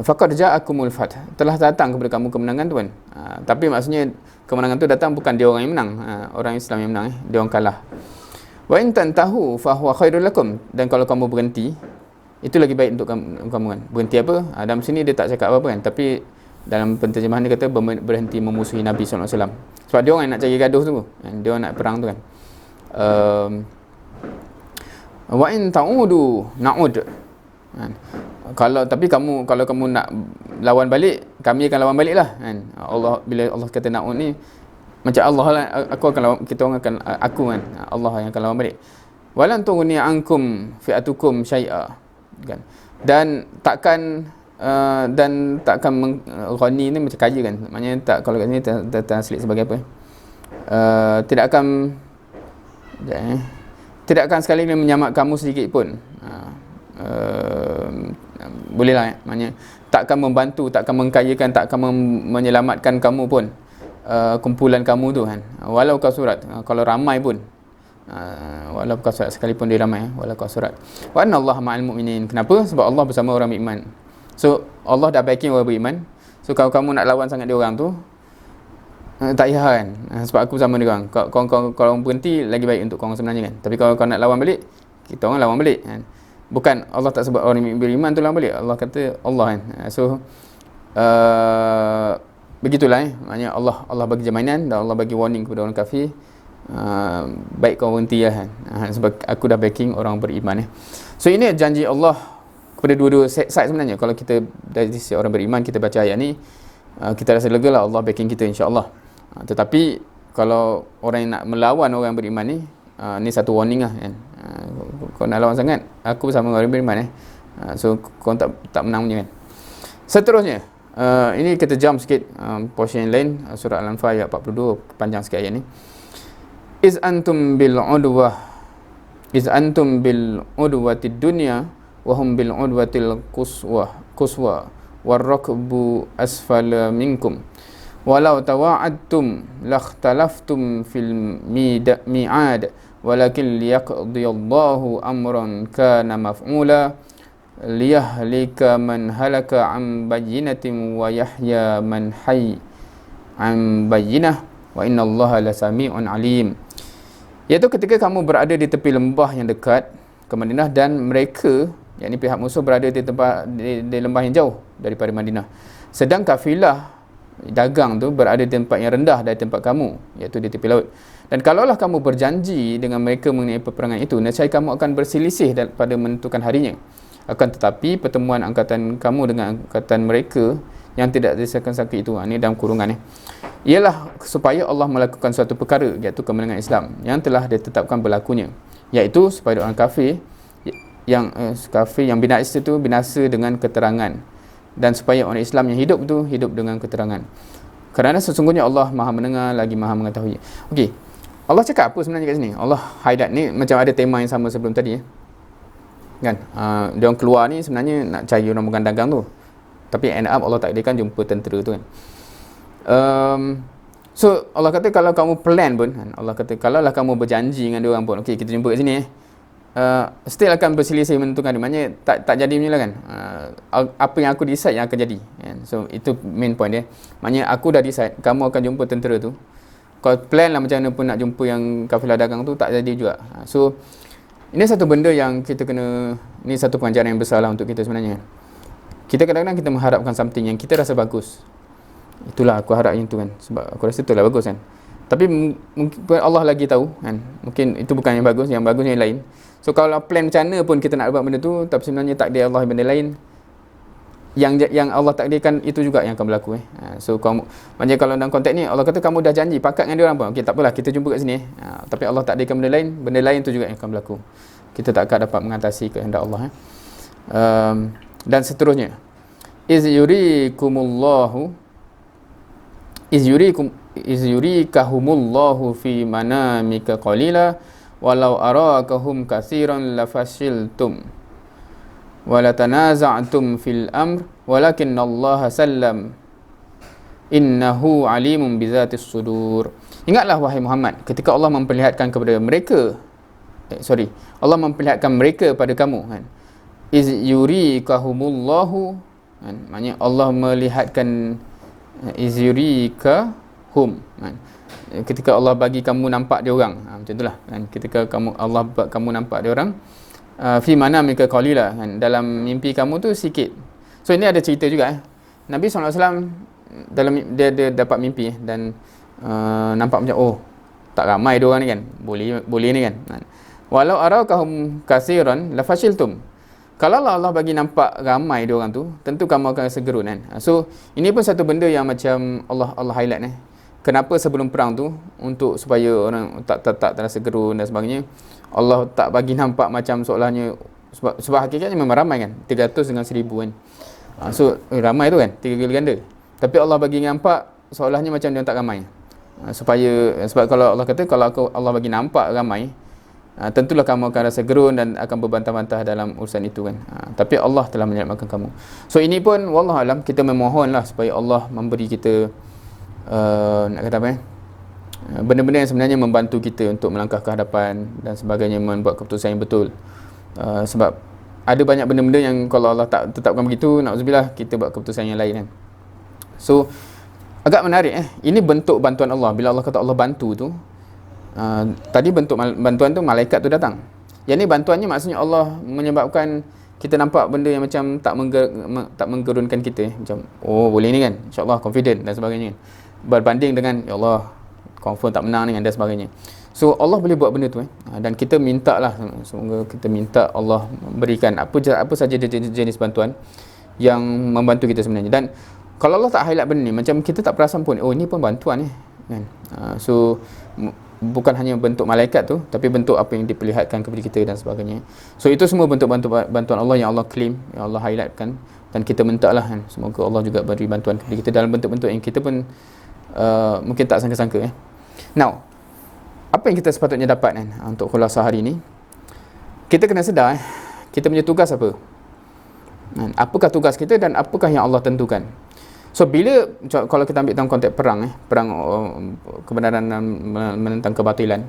faqad ja'akumul fath, telah datang kepada kamu kemenangan tu kan. Tapi maksudnya kemenangan tu datang bukan dia orang yang menang, orang Islam yang menang, dia orang kalah. Wa in tantahu fa huwa khairul lakum, dan kalau kamu berhenti, itu lagi baik untuk kamu kan. Berhenti apa? Dalam sini dia tak cakap apa-apa kan, tapi dalam penterjemahan dia kata berhenti memusuhi Nabi SAW. Sebab dia orang yang nak cari gaduh tu kan, dia orang nak perang tu kan. Wa in ta'udu na'ud, kan. Kalau kamu nak lawan balik, kami akan lawan balik lah kan. Bila Allah kata na'ud ni, macam Allah lah, kita orang akan, aku kan, Allah yang akan lawan balik. Walan tughni ankum fi'atukum syai'a, kan. Dan takkan ghani ni macam kaya kan, maknanya tak, kalau kat sini translate sebagai apa, tidak akan sekali menyamak kamu sedikit pun. Bolehlah, maknanya takkan membantu, takkan mengkayakan, takkan menyelamatkan kamu pun, kumpulan kamu tu kan, walau kasurat, kalau ramai pun, walau kasurat, sekalipun dia ramai, walau kasurat. Wa anna Allah ma'al mu'minin. Kenapa? Sebab Allah bersama orang beriman. So Allah dah backing orang beriman. So kalau kamu nak lawan sangat dia orang tu, tak payah kan, sebab aku bersama dia orang. Kalau berhenti, lagi baik untuk kau sebenarnya kan. Tapi kalau kau nak lawan balik, kita orang lawan balik kan. Bukan Allah tak sebut orang beriman tu lawan balik, Allah kata Allah kan. So begitulah maknanya Allah bagi jaminan dan Allah bagi warning kepada orang kafir, baik kau berhenti lah kan. Sebab aku dah backing orang beriman. So ini janji Allah kepada dua-dua side sebenarnya. Kalau kita dari sisi orang beriman, kita baca ayat ni, kita rasa lega lah Allah backing kita, insya-Allah. Tetapi kalau orang yang nak melawan orang beriman ni, ni satu warning lah kan. Kau nak lawan sangat, aku bersama orang beriman so kau tak menang punya kan. Seterusnya, ini kita jump sikit, portion yang lain, surah Al-Anfal ayat 42, panjang sikit ayat ni. Iz antum bil udwatid dunya wa hum bil udwatil quswa warrakbu asfala minkum walau tawa'adtum lakhtalaftum fil mi'ad walakin liyaqdiyallahu amran kana maf'ula liyahlika man halaka an bayyinatin wa yahya man hayy an bayyinah wa innallaha lasami'un alim. Iaitu ketika kamu berada di tepi lembah yang dekat ke Madinah dan mereka, yakni pihak musuh, berada di lembah yang jauh daripada Madinah, sedang kafilah dagang tu berada di tempat yang rendah dari tempat kamu, iaitu di tepi laut. Dan kalaulah kamu berjanji dengan mereka mengenai peperangan itu, nescaya kamu akan berselisih pada menentukan harinya. Akan tetapi pertemuan angkatan kamu dengan angkatan mereka yang tidak disangka-sangka itu, ini dalam kurungan ialah supaya Allah melakukan suatu perkara, iaitu kemenangan Islam yang telah ditetapkan berlakunya, iaitu supaya orang kafir yang binasa itu binasa dengan keterangan, dan supaya orang Islam yang hidup tu hidup dengan keterangan. Kerana sesungguhnya Allah Maha mendengar lagi Maha mengetahui. Okey. Allah cakap apa sebenarnya kat sini? Allah highlight ni macam ada tema yang sama sebelum tadi kan. Dia orang keluar ni sebenarnya nak cari orang bukan dagang tu. Tapi end up Allah takdirkan jumpa tentera tu kan. So Allah kata kalau kamu plan pun, Allah kata kalaulah kamu berjanji dengan dia orang pun, okey kita jumpa kat sini still akan berselisih menentukan, maknanya tak jadi macam lah kan. Apa yang aku decide yang akan jadi kan? So itu main point dia. Maknanya aku dah decide kamu akan jumpa tentera tu, kau plan lah macam mana pun nak jumpa yang kafilah dagang tu, tak jadi juga. So ini satu benda yang kita kena, ni satu pengajaran yang besar lah untuk kita sebenarnya. Kita kadang-kadang kita mengharapkan something yang kita rasa bagus, itulah aku harap yang tu kan, sebab aku rasa itulah bagus kan. Tapi mungkin Allah lagi tahu kan, mungkin itu bukan yang bagus yang lain. So kalau plan macam mana pun kita nak buat benda tu, tapi sebenarnya takdir Allah benda lain, yang Allah takdirkan itu juga yang akan berlaku So kamu, macam kalau dalam konteks ni Allah kata kamu dah janji pakat dengan dia orang pun, okey tak apalah kita jumpa kat sini tapi Allah takdirkan benda lain tu juga yang akan berlaku. Kita tak akan dapat mengatasi kehendak Allah dan seterusnya. Iz yurikahumullahu fi manamika qalila walau arakahum katsiran lafashiltum wala tanaza'tum fil amr walakinallaha sallam innahu alimun bizatis sudur. Ingatlah wahai Muhammad ketika Allah memperlihatkan kepada mereka Allah memperlihatkan mereka pada kamu kan. Iz yurikahumullahu kan, maknanya Allah melihatkan iz yurikahum kan. Ketika Allah bagi kamu nampak dia orang, macam itulah kan, ketika Allah buat kamu nampak dia orang, fi manamika qalila kan, dalam mimpi kamu tu sikit. So ini ada cerita juga Nabi SAW dalam dia dapat mimpi dan nampak macam tak ramai dia orang ni kan, boleh ni kan. Walau arakahum katsiran la fashiltum. Kalau Allah bagi nampak ramai dia orang tu, tentu kamu akan rasa gerun kan. So ini pun satu benda yang macam Allah highlight kenapa sebelum perang tu, untuk supaya orang tak terasa gerun dan sebagainya, Allah tak bagi nampak macam seolahnya, sebab hakikatnya memang ramai kan, 300 dengan 1000 kan. So ramai tu kan, 3 kali ganda. Tapi Allah bagi nampak seolahnya macam dia tak ramai. Sebab kalau Allah kata, kalau Allah bagi nampak ramai, tentulah kamu akan rasa gerun dan akan berbantah-bantah dalam urusan itu kan. Tapi Allah telah menyelamatkan kamu. So ini pun wallahualam, kita memohonlah supaya Allah memberi kita nak kata apa benda-benda yang sebenarnya membantu kita untuk melangkah ke hadapan dan sebagainya, membuat keputusan yang betul. Sebab ada banyak benda-benda yang kalau Allah tak tetapkan begitu, na'udzubillah, kita buat keputusan yang lain kan. So agak menarik ini bentuk bantuan Allah. Bila Allah kata Allah bantu tu, tadi bentuk bantuan tu malaikat tu datang. Yang ni bantuannya maksudnya Allah menyebabkan kita nampak benda yang macam tak menggerunkan kita, macam boleh ni kan, insya-Allah confident dan sebagainya, berbanding dengan ya Allah confirm tak menang ni kan, dan sebagainya. So Allah boleh buat benda tu dan kita minta lah, semoga kita minta Allah berikan apa saja jenis bantuan yang membantu kita sebenarnya. Dan kalau Allah tak highlight benda ni, macam kita tak perasan pun, ini pun bantuan kan. So bukan hanya bentuk malaikat tu, tapi bentuk apa yang diperlihatkan kepada kita dan sebagainya. So itu semua bentuk bantuan Allah yang Allah claim, yang Allah highlightkan, dan kita minta lah kan, semoga Allah juga beri bantuan kepada kita dalam bentuk-bentuk yang kita pun mungkin tak sangka-sangka. Now, apa yang kita sepatutnya dapat kan untuk khulasah hari ni? Kita kena sedar kita punya tugas apa? Apakah tugas kita dan apakah yang Allah tentukan? So bila, kalau kita ambil dalam konteks perang kebenaran dan menentang kebatilan,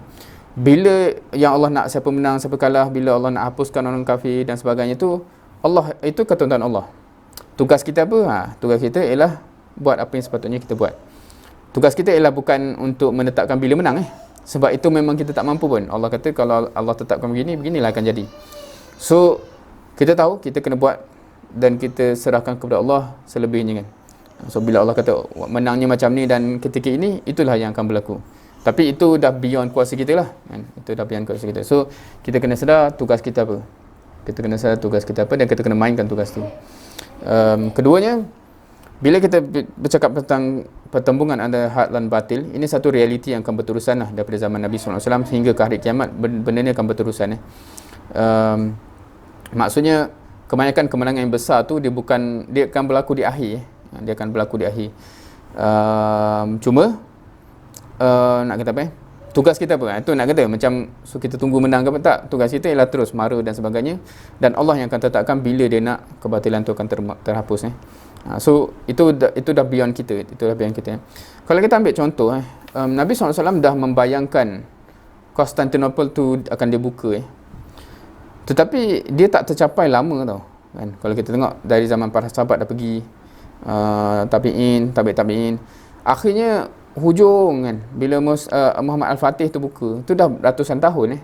bila yang Allah nak siapa menang siapa kalah, bila Allah nak hapuskan orang kafir dan sebagainya tu, Allah itu ketentuan Allah. Tugas kita apa? Tugas kita ialah buat apa yang sepatutnya kita buat. Tugas kita ialah bukan untuk menetapkan bila menang sebab itu memang kita tak mampu pun. Allah kata kalau Allah tetapkan beginilah akan jadi. So kita tahu kita kena buat dan kita serahkan kepada Allah selebihnya kan. So bila Allah kata menangnya macam ni dan ketika ini, itulah yang akan berlaku. Tapi itu dah beyond kuasa kita lah kan? Itu dah beyond kuasa kita. So kita kena sedar tugas kita apa. Kita kena sedar tugas kita apa dan kita kena mainkan tugas tu. Keduanya, bila kita bercakap tentang pertembungan antara hak dan batil, ini satu realiti yang akan berterusan lah daripada zaman Nabi SAW hingga ke hari kiamat. Benda ni akan berterusan maksudnya kebanyakan kemenangan yang besar tu dia akan berlaku di akhir. Dia akan berlaku di akhir. Cuma nak kata apa tugas kita apa? Itu nak kata macam kita tunggu menang ke tak? Tugas kita ialah terus mara dan sebagainya, dan Allah yang akan tetapkan bila dia nak kebatilan tu akan terhapus So itu dah beyond kita. Itu dah beyond kita. Kalau kita ambil contoh Nabi SAW dah membayangkan Konstantinopel tu akan dibuka tetapi dia tak tercapai lama tau kan. Kalau kita tengok dari zaman para sahabat dah pergi, tabi'in, akhirnya hujung kan bila Muhammad Al-Fatih tu buka, tu dah ratusan tahun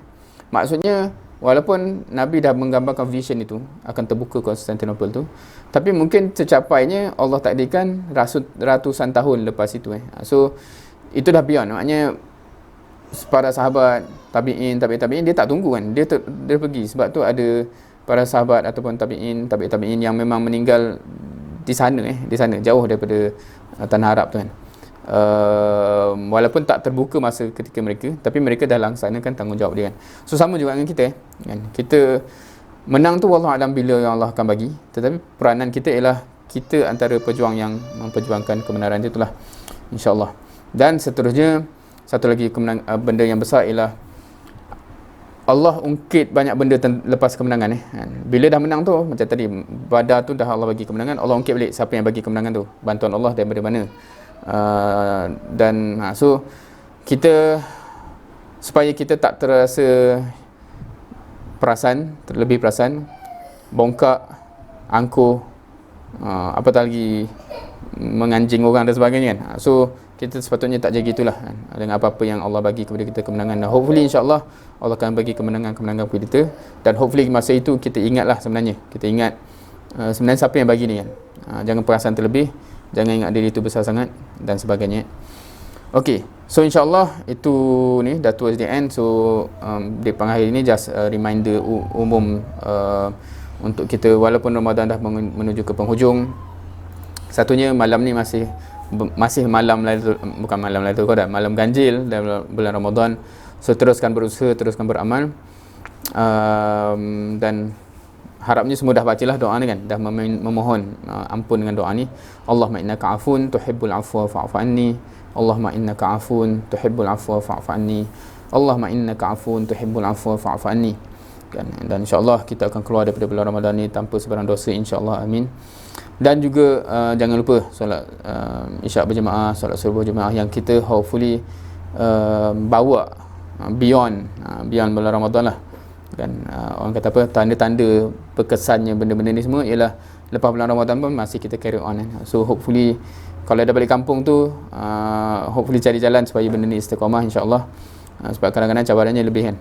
maksudnya walaupun Nabi dah menggambarkan vision itu akan terbuka Konstantinopel tu, tapi mungkin tercapainya Allah takdirkan ratusan tahun lepas itu So itu dah beyond. Maknanya para sahabat, tabi'in dia tak tunggu kan, dia pergi. Sebab tu ada para sahabat ataupun tabi'in yang memang meninggal di sana jauh daripada tanah Arab tu kan. Walaupun tak terbuka masa ketika mereka, tapi mereka dah laksanakan tanggungjawab dia kan. So sama juga dengan kita kan. Kita menang tu wallahu alam bila yang Allah akan bagi, tetapi peranan kita ialah kita antara pejuang yang memperjuangkan kebenaran itulah, insya-Allah. Dan seterusnya satu lagi benda yang besar ialah Allah ungkit banyak benda lepas kemenangan Bila dah menang tu, macam tadi Badar tu dah Allah bagi kemenangan, Allah ungkit balik siapa yang bagi kemenangan tu, bantuan Allah daripada mana. So kita supaya kita tak terasa terlebih perasan, bongkak, angkuh, apatah lagi menganjing orang dan sebagainya kan. So kita sepatutnya tak jaga itulah kan, dengan apa-apa yang Allah bagi kepada kita kemenangan, dan hopefully insyaAllah Allah akan bagi kemenangan-kemenangan kepada kita, dan hopefully masa itu kita ingatlah sebenarnya, kita ingat sebenarnya siapa yang bagi ni kan. Jangan perasan terlebih, jangan ingat diri itu besar sangat dan sebagainya. Okay, so insyaAllah itu ni dah towards the end. So di pengakhir ini just reminder umum untuk kita, walaupun Ramadan dah menuju ke penghujung, satunya malam ni masih malam bukan malam Lailatul Qadar, malam ganjil dalam bulan Ramadan. So teruskan berusaha, teruskan beramal, dan harapnya semua dah bacalah doa ni kan, dah memohon ampun dengan doa ni. Allahumma innaka afun tuhibbul afwa fa'fu anni, Allahumma innaka afun tuhibbul afwa fa'fu anni, Allahumma innaka afun tuhibbul afwa fa'fu anni kan. Dan insyaAllah kita akan keluar daripada bulan Ramadan ni tanpa sebarang dosa, insyaAllah, amin. Dan juga jangan lupa solat isyak berjemaah, solat subuh berjemaah yang kita hopefully bawa beyond bulan Ramadan lah kan. Orang kata apa, tanda-tanda berkesannya benda-benda ni semua ialah lepas bulan Ramadan pun masih kita carry on kan. So hopefully kalau dah balik kampung tu, hopefully cari jalan supaya benda ni istiqamah, insyaAllah. Sebab kadang-kadang cabarannya lebih kan.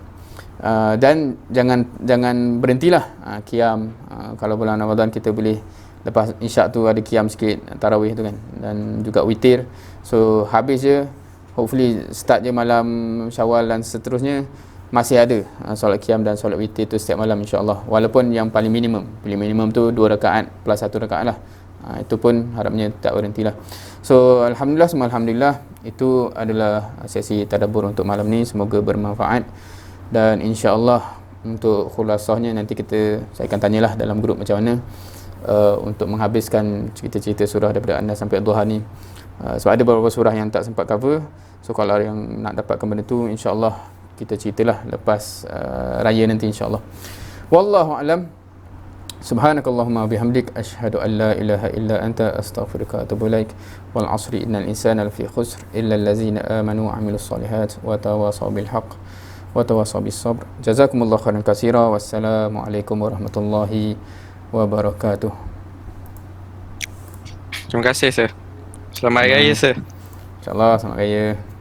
Dan jangan berhentilah qiyam. Kalau bulan Ramadan kita boleh lepas isyak tu ada qiyam sikit, tarawih tu kan, dan juga witir. So habis je, hopefully start je malam Syawal dan seterusnya masih ada solat qiyam dan solat witir tu setiap malam, insyaAllah. Walaupun yang paling minimum tu 2 rakaat plus 1 rakaat lah. Itu pun harapnya tak berhentilah. So alhamdulillah, semua alhamdulillah, itu adalah sesi tadabbur untuk malam ni. Semoga bermanfaat, dan insyaAllah untuk khulasahnya nanti saya akan tanyalah dalam grup macam mana untuk menghabiskan cerita-cerita surah daripada anda sampai duha ni. Sebab ada beberapa surah yang tak sempat cover. So kalau yang nak dapatkan benda tu, insyaAllah kita ceritalah lepas raya nanti, insyaAllah. Wallahu a'lam. Subhanakallahumma bihamdik, asyhadu an la ilaha illa anta, astaghfiruka wa atubu ilaik. Wal 'asri innal insana lafi khusr illa allazina amanu wa 'amilus solihat wa tawasaw bil haqq wa tawasaw bis sabr. Jazakumullahu khairan katsira. Wassalamualaikum warahmatullahi wabarakatuh. Terima kasih, Sir. Selamat Hari Raya, Sir. InsyaAllah selamat raya.